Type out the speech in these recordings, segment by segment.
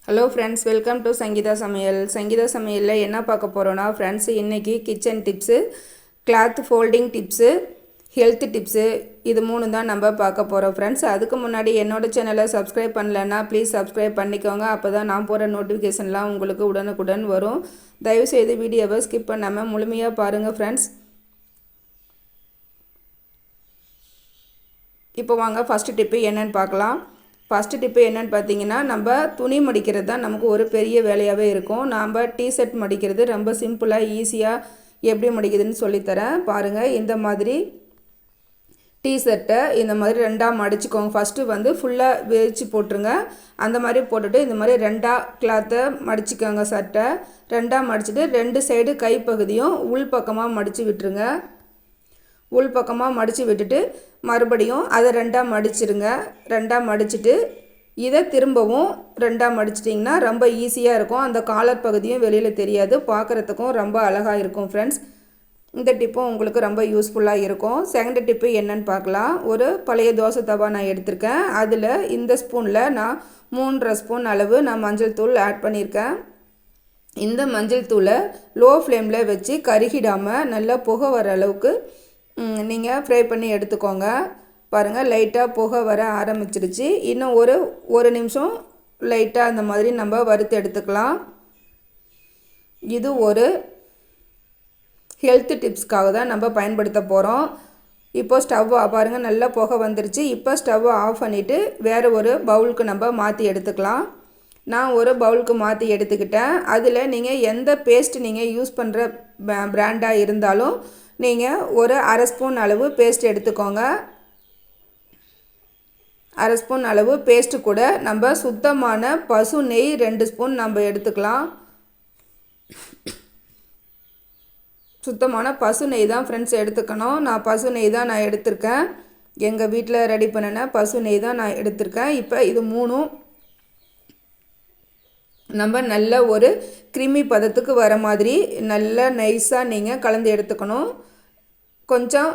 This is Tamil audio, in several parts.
Hello friends, welcome to Sangeetha சமையல். சங்கீதா சமையலில் என்ன பார்க்க போகிறோன்னா ஃப்ரெண்ட்ஸ், இன்றைக்கி kitchen tips, cloth folding tips, health tips, இது 3 தான் நம்ம பார்க்க போகிறோம் ஃப்ரெண்ட்ஸ். அதுக்கு முன்னாடி என்னோடய சேனலை சப்ஸ்கிரைப் பண்ணலைன்னா ப்ளீஸ் சப்ஸ்கிரைப் பண்ணிக்கோங்க. அப்போ தான் நான் போகிற நோட்டிஃபிகேஷன்லாம் உங்களுக்கு உடனுக்குடன் வரும். தயவுசெய்து வீடியோவை ஸ்கிப் பண்ணாமல் முழுமையாக பாருங்கள் ஃப்ரெண்ட்ஸ். இப்போ வாங்க ஃபஸ்ட்டு டிப்பு என்னென்னு பார்க்கலாம். ஃபஸ்ட்டு டிப்பு என்னென்னு பார்த்தீங்கன்னா, நம்ம துணி மடிக்கிறது தான் நமக்கு ஒரு பெரிய வேலையாகவே இருக்கும். நாம் டிஷர்ட் மடிக்கிறது ரொம்ப சிம்பிளாக ஈஸியாக எப்படி மடிக்குதுன்னு சொல்லித்தரேன் பாருங்கள். இந்த மாதிரி டிஷர்ட்டை இந்த மாதிரி 2ஆக மடிச்சுக்கோங்க. ஃபஸ்ட்டு வந்து ஃபுல்லாக விரித்து போட்டுருங்க. அந்த மாதிரி போட்டுட்டு இந்த மாதிரி 2ஆக கிளாத்தை மடிச்சுக்கோங்க. சட்டை 2ஆக மடிச்சுட்டு 2 சைடு கைப்பகுதியும் உள் பக்கமாக மடித்து விட்டுருங்க. உள் பக்கமாக மடித்து விட்டுட்டு மறுபடியும் அதை 2ஆக மடிச்சிருங்க. 2ஆக மடிச்சுட்டு இதை திரும்பவும் 2ஆக மடிச்சிட்டிங்கன்னா ரொம்ப ஈஸியாக இருக்கும். அந்த காலர் பகுதியும் வெளியில் தெரியாது, பார்க்குறதுக்கும் ரொம்ப அழகாக இருக்கும் ஃப்ரெண்ட்ஸ். இந்த டிப்பும் உங்களுக்கு ரொம்ப யூஸ்ஃபுல்லாக இருக்கும். செகண்ட் டிப்பு என்னன்னு பார்க்கலாம். ஒரு பழைய தோசை தவா நான் எடுத்திருக்கேன். அதில் இந்த ஸ்பூனில் நான் 3.5 ஸ்பூன் அளவு நான் மஞ்சள் தூள் ஆட் பண்ணியிருக்கேன். இந்த மஞ்சள் தூளை லோ ஃப்ளேமில் வச்சு கருகிடாமல் நல்லா புகை வர அளவுக்கு நீங்கள் ஃப்ரை பண்ணி எடுத்துக்கோங்க. பாருங்கள், லைட்டாக புகை வர ஆரம்பிச்சிருச்சு. இன்னும் ஒரு நிமிஷம் லைட்டாக அந்த மாதிரி நம்ம வறுத்து எடுத்துக்கலாம். இது ஒரு ஹெல்த் டிப்ஸ்க்காக தான் நம்ம பயன்படுத்த போகிறோம். இப்போ ஸ்டவ் பாருங்கள், நல்லா புகை வந்துருச்சு. இப்போ ஸ்டவ்வை ஆஃப் பண்ணிவிட்டு வேறு ஒரு பவுலுக்கு நம்ம மாற்றி எடுத்துக்கலாம். நான் ஒரு பவுலுக்கு மாற்றி எடுத்துக்கிட்டேன். அதில் நீங்கள் எந்த பேஸ்ட் நீங்கள் யூஸ் பண்ணுற பிராண்டாக இருந்தாலும் நீங்கள் ஒரு 1/2 ஸ்பூன் அளவு பேஸ்ட் எடுத்துக்கோங்க. 1/2 ஸ்பூன் அளவு பேஸ்ட்டு கூட நம்ம சுத்தமான பசு நெய் 2 ஸ்பூன் நம்ம எடுத்துக்கலாம். சுத்தமான பசு நெய் தான் ஃப்ரெண்ட்ஸ் எடுத்துக்கணும். நான் பசு நெய் தான் நான் எடுத்திருக்கேன். எங்கள் வீட்டில் ரெடி பண்ணின பசு நெய் தான் நான் எடுத்திருக்கேன். இப்போ இது 3ம் நம்ம நல்ல ஒரு கிருமி பதத்துக்கு வர மாதிரி நல்ல நைஸாக நீங்கள் கலந்து எடுத்துக்கணும். கொஞ்சம்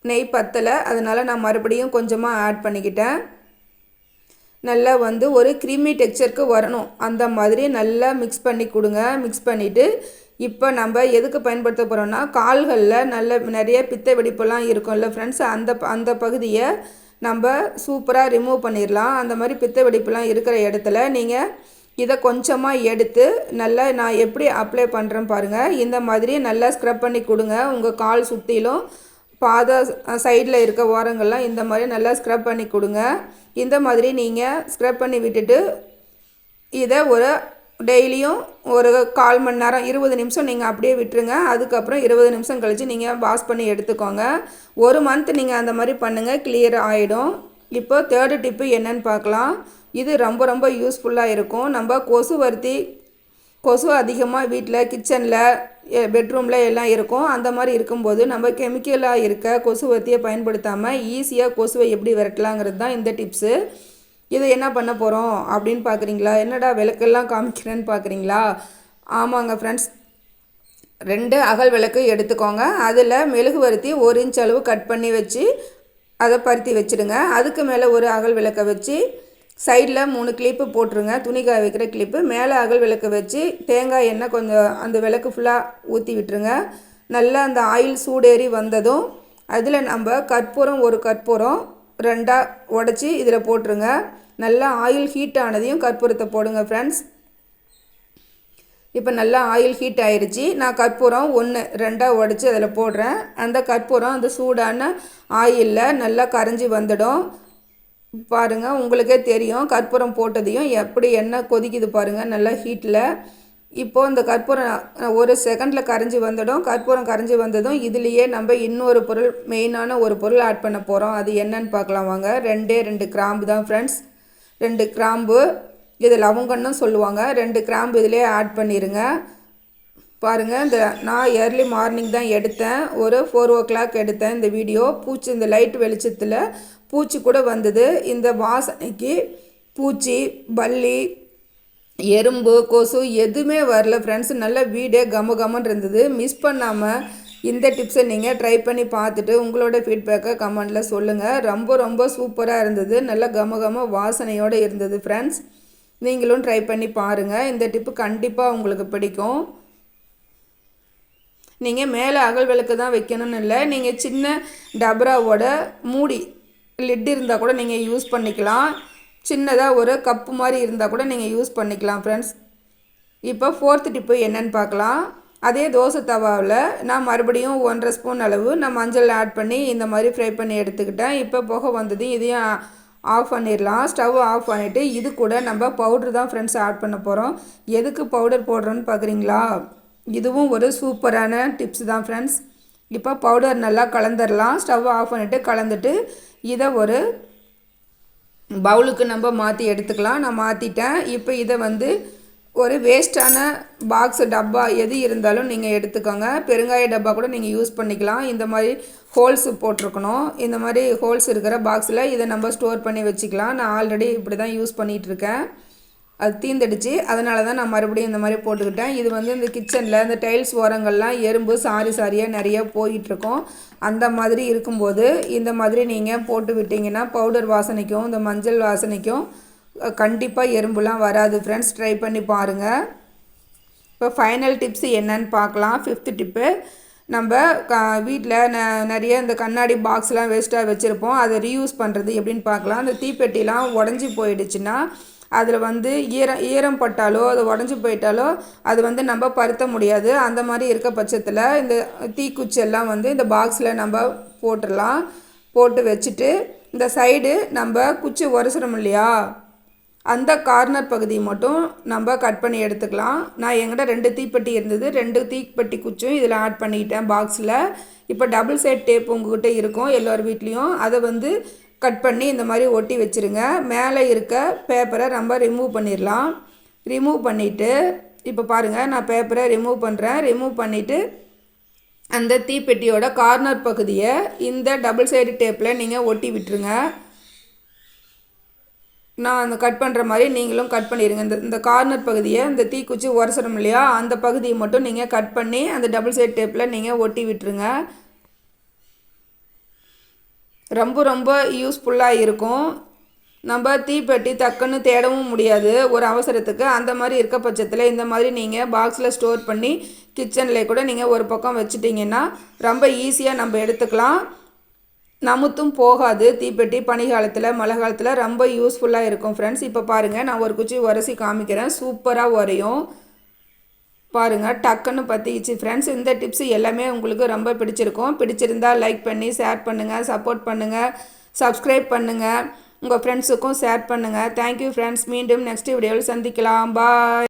நெய் பத்தலை, அதனால் நான் மறுபடியும் கொஞ்சமாக ஆட் பண்ணிக்கிட்டேன். நல்லா வந்து ஒரு கிரீமி டெக்ஸ்சருக்கு வரணும். அந்த மாதிரி நல்லா மிக்ஸ் பண்ணி கொடுங்க. மிக்ஸ் பண்ணிவிட்டு இப்போ நம்ம எதுக்கு பயன்படுத்த போகிறோன்னா, கால்களில் நிறைய பித்த வெடிப்பெல்லாம் இருக்கும்ல ஃப்ரெண்ட்ஸ், அந்த பகுதியை நம்ம சூப்பராக ரிமூவ் பண்ணிடலாம். அந்த மாதிரி பித்த வெடிப்பெல்லாம் இருக்கிற இடத்துல நீங்கள் இதை கொஞ்சமாக எடுத்து நல்லா நான் எப்படி அப்ளை பண்ணுறேன் பாருங்கள். இந்த மாதிரி நல்லா ஸ்க்ரப் பண்ணி கொடுங்க. உங்கள் கால் சுற்றிலும் பாத சைடில் இருக்க ஓரங்கள்லாம் இந்த மாதிரி நல்லா ஸ்க்ரப் பண்ணி கொடுங்க. இந்த மாதிரி நீங்கள் ஸ்க்ரப் பண்ணி விட்டுட்டு இதை டெய்லியும் ஒரு 1/4 மணி நேரம் 20 நிமிஷம் நீங்கள் அப்படியே விட்டுருங்க. அதுக்கப்புறம் 20 நிமிஷம் கழித்து நீங்கள் வாஷ் பண்ணி எடுத்துக்கோங்க. 1 மந்த் நீங்கள் அந்த மாதிரி பண்ணுங்கள், கிளியர் ஆகிடும். இப்போ தேர்டு டிப்பு என்னன்னு பார்க்கலாம். இது ரொம்ப ரொம்ப யூஸ்ஃபுல்லாக இருக்கும். நம்ம கொசு அதிகமாக வீட்டில் கிச்சனில் பெட்ரூமில் எல்லாம் இருக்கும். அந்த மாதிரி இருக்கும்போது நம்ம கெமிக்கலாக இருக்க கொசுவர்த்தியை பயன்படுத்தாமல் ஈஸியாக கொசுவை எப்படி விரட்டலாங்கிறது தான் இந்த டிப்ஸு. இதை என்ன பண்ண போகிறோம் அப்படின்னு பார்க்குறீங்களா? என்னடா விளக்கெல்லாம் காமிக்கிறேன்னு பார்க்குறீங்களா? ஆமாங்க ஃப்ரெண்ட்ஸ், 2 அகல் விளக்கு எடுத்துக்கோங்க. அதில் மெழுகுவர்த்தி 1 இன்ச் அளவு கட் பண்ணி வச்சு அதை பருத்தி வச்சுடுங்க. அதுக்கு மேலே ஒரு அகல் விளக்கை வச்சு சைடில் 3 கிளிப்பு போட்டுருங்க. துணி காய வைக்கிற கிளிப்பு மேலே அகல் விளக்கு வச்சு தேங்காய் எண்ணெய் கொஞ்சம் அந்த விளக்கு ஃபுல்லாக ஊற்றி விட்டுருங்க. நல்லா அந்த ஆயில் சூடேறி வந்ததும் அதில் நம்ம கற்பூரம் 1 கற்பூரம் 2ஆக உடச்சி இதில் போட்டுருங்க. நல்லா ஆயில் ஹீட் ஆனதையும் கற்பூரத்தை போடுங்க ஃப்ரெண்ட்ஸ். இப்போ நல்லா ஆயில் ஹீட் ஆயிடுச்சு. நான் கற்பூரம் 2ஆக உடச்சி அதில் போடுறேன். அந்த கற்பூரம் அந்த சூடான ஆயிலில் நல்லா கரைஞ்சி வந்துடும். பாருங்கள், உங்களுக்கே தெரியும் கற்பூரம் போட்டதையும் எப்படி எண்ணெய் கொதிக்குது பாருங்கள் நல்லா ஹீட்டில். இப்போது இந்த கற்பூரம் 1 செகண்டில் கரைஞ்சி வந்துடும். கற்பூரம் கரைஞ்சி வந்ததும் இதுலேயே நம்ம இன்னொரு பொருள், மெயினான ஒரு பொருள் ஆட் பண்ண போகிறோம். அது என்னன்னு பார்க்கலாம் வாங்க. 2 கிராம்பு தான் ஃப்ரெண்ட்ஸ். 2 கிராம்பு, இது லவங்கன்னு சொல்லுவாங்க. 2 கிராம்பு இதிலே ஆட் பண்ணிடுங்க. பாருங்கள், நான் ஏர்லி மார்னிங் தான் எடுத்தேன். ஒரு 4 o'clock எடுத்தேன் இந்த வீடியோ. இந்த லைட் வெளிச்சத்தில் பூச்சி கூட வந்தது. இந்த வாசனைக்கு பூச்சி, பல்லி, எறும்பு, கொசு எதுவுமே வரல ஃப்ரெண்ட்ஸ். நல்ல வீடே கமன்னு இருந்தது. மிஸ் பண்ணாமல் இந்த டிப்ஸை நீங்கள் ட்ரை பண்ணி பார்த்துட்டு உங்களோட ஃபீட்பேக்கை கமெண்டில் சொல்லுங்கள். ரொம்ப ரொம்ப சூப்பராக இருந்தது. நல்ல கம வாசனையோடு இருந்தது ஃப்ரெண்ட்ஸ். நீங்களும் ட்ரை பண்ணி பாருங்கள். இந்த டிப்பு கண்டிப்பாக உங்களுக்கு பிடிக்கும். நீங்கள் மேலே அகல் விளக்கு தான் வைக்கணும்னு இல்லை, நீங்கள் சின்ன டபராவோட மூடி லிட் இருந்தால் கூட நீங்கள் யூஸ் பண்ணிக்கலாம். சின்னதாக ஒரு கப்பு மாதிரி இருந்தால் கூட நீங்கள் யூஸ் பண்ணிக்கலாம் ஃப்ரெண்ட்ஸ். இப்போ 4th டிப்பு என்னன்னு பார்க்கலாம். அதே தோசை தவாவில் நான் மறுபடியும் 1.5 ஸ்பூன் அளவு நான் மஞ்சள் ஆட் பண்ணி இந்த மாதிரி ஃப்ரை பண்ணி எடுத்துக்கிட்டேன். இப்போ புகை வந்தது, இதையும் ஆஃப் பண்ணிடலாம். ஸ்டவ் ஆஃப் பண்ணிவிட்டு இது கூட நம்ம பவுட்ரு தான் ஃப்ரெண்ட்ஸ் ஆட் பண்ண போகிறோம். எதுக்கு பவுடர் போடுறோன்னு பார்க்குறீங்களா? இதுவும் ஒரு சூப்பரான டிப்ஸ் தான் ஃப்ரெண்ட்ஸ். இப்போ பவுடர் நல்லா கலந்துடலாம். ஸ்டவ் ஆஃப் பண்ணிவிட்டு கலந்துட்டு இதை ஒரு பவுலுக்கு நம்ம மாற்றி எடுத்துக்கலாம். நான் மாற்றிட்டேன். இப்போ இதை வந்து ஒரு வேஸ்ட்டான பாக்ஸ் டப்பா எது இருந்தாலும் நீங்கள் எடுத்துக்கோங்க. பெருங்காய டப்பா கூட நீங்கள் யூஸ் பண்ணிக்கலாம். இந்த மாதிரி ஹோல்ஸ் போட்டிருக்கணும். இந்த மாதிரி ஹோல்ஸ் இருக்கிற பாக்ஸில் இதை நம்ம ஸ்டோர் பண்ணி வச்சுக்கலாம். நான் ஆல்ரெடி இப்படி தான் யூஸ் பண்ணிகிட்ருக்கேன். அது தீந்துடுச்சு, அதனால தான் நான் மறுபடியும் இந்த மாதிரி போட்டுக்கிட்டேன். இது வந்து இந்த கிச்சனில் இந்த டைல்ஸ் ஓரங்கள்லாம் எறும்பு சாரியாக நிறைய போயிட்டுருக்கோம். அந்த மாதிரி இருக்கும்போது இந்த மாதிரி நீங்கள் போட்டு விட்டிங்கன்னா பவுடர் வாசனைக்கும் இந்த மஞ்சள் வாசனைக்கும் கண்டிப்பாக எறும்புலாம் வராது ஃப்ரெண்ட்ஸ். ட்ரை பண்ணி பாருங்கள். இப்போ ஃபைனல் டிப்ஸ் என்னன்னு பார்க்கலாம். 5th டிப்பு, நம்ம வீட்டில் நிறைய இந்த கண்ணாடி பாக்ஸ்லாம் வேஸ்ட்டாக வச்சுருப்போம். அதை ரீயூஸ் பண்ணுறது எப்படின்னு பார்க்கலாம். அந்த தீப்பெட்டிலாம் உடஞ்சி போயிடுச்சுன்னா அதில் வந்து ஈரம் பட்டாலோ அது உடஞ்சி போயிட்டாலோ அது வந்து நம்ம பருத்த முடியாது. அந்த மாதிரி இருக்க பட்சத்தில் இந்த தீக்குச்செல்லாம் வந்து இந்த பாக்ஸில் நம்ம போட்டுடலாம். போட்டு வச்சுட்டு இந்த சைடு நம்ம குச்சி உரசுறோம் இல்லையா, அந்த கார்னர் பகுதியை மட்டும் நம்ம கட் பண்ணி எடுத்துக்கலாம். நான் என்கிட்ட 2 தீப்பெட்டி இருந்தது, 2 தீப்பெட்டி குச்சும் இதில் ஆட் பண்ணிக்கிட்டேன் பாக்ஸில். இப்போ டபுள் சைட் டேப் உங்கள்கிட்ட இருக்கும் எல்லோரும் வீட்லேயும், அதை வந்து கட் பண்ணி இந்த மாதிரி ஒட்டி வச்சுருங்க. மேலே இருக்க பேப்பரை நம்ம ரிமூவ் பண்ணிடலாம். ரிமூவ் பண்ணிவிட்டு இப்போ பாருங்கள், நான் பேப்பரை ரிமூவ் பண்ணுறேன். ரிமூவ் பண்ணிவிட்டு அந்த தீப்பெட்டியோட கார்னர் பகுதியை இந்த டபுள் சைடு டேப்பில் நீங்கள் ஒட்டி விட்டுருங்க. நான் அந்த கட் பண்ணுற மாதிரி நீங்களும் கட் பண்ணிடுங்க. இந்த கார்னர் பகுதியை இந்த தீக்குச்சி உரசணும் இல்லையா, அந்த பகுதியை மட்டும் நீங்கள் கட் பண்ணி அந்த டபுள் சைடு டேப்பில் நீங்கள் ஒட்டி விட்டுருங்க. ரொம்ப யூஸ்ஃபுல்லாக இருக்கும். நம்ம தீப்பெட்டி டக்குன்னு தேடவும் முடியாது ஒரு அவசரத்துக்கு. அந்த மாதிரி இருக்க பட்சத்தில் இந்த மாதிரி நீங்கள் பாக்ஸில் ஸ்டோர் பண்ணி கிச்சனில் கூட நீங்கள் ஒரு பக்கம் வச்சுட்டிங்கன்னா ரொம்ப ஈஸியாக நம்ம எடுத்துக்கலாம். நமுத்தும் போகாது தீப்பெட்டி. பனிக்காலத்தில் மழை காலத்தில் ரொம்ப யூஸ்ஃபுல்லாக இருக்கும் ஃப்ரெண்ட்ஸ். இப்போ பாருங்கள், நான் ஒரு குச்சி உரசி காமிக்கிறேன். சூப்பராக உரையும் பாருங்கள், டக்குன்னு பற்றிச்சு ஃப்ரெண்ட்ஸ். இந்த டிப்ஸ் எல்லாமே உங்களுக்கு ரொம்ப பிடிச்சிருக்கும். பிடிச்சிருந்தால் லைக் பண்ணி ஷேர் பண்ணுங்கள், சப்போர்ட் பண்ணுங்கள், சப்ஸ்கிரைப் பண்ணுங்கள், உங்கள் ஃப்ரெண்ட்ஸுக்கும் ஷேர் பண்ணுங்கள். Thank you friends. மீண்டும் நெக்ஸ்ட் வீடியோவில் சந்திக்கலாம். பாய்.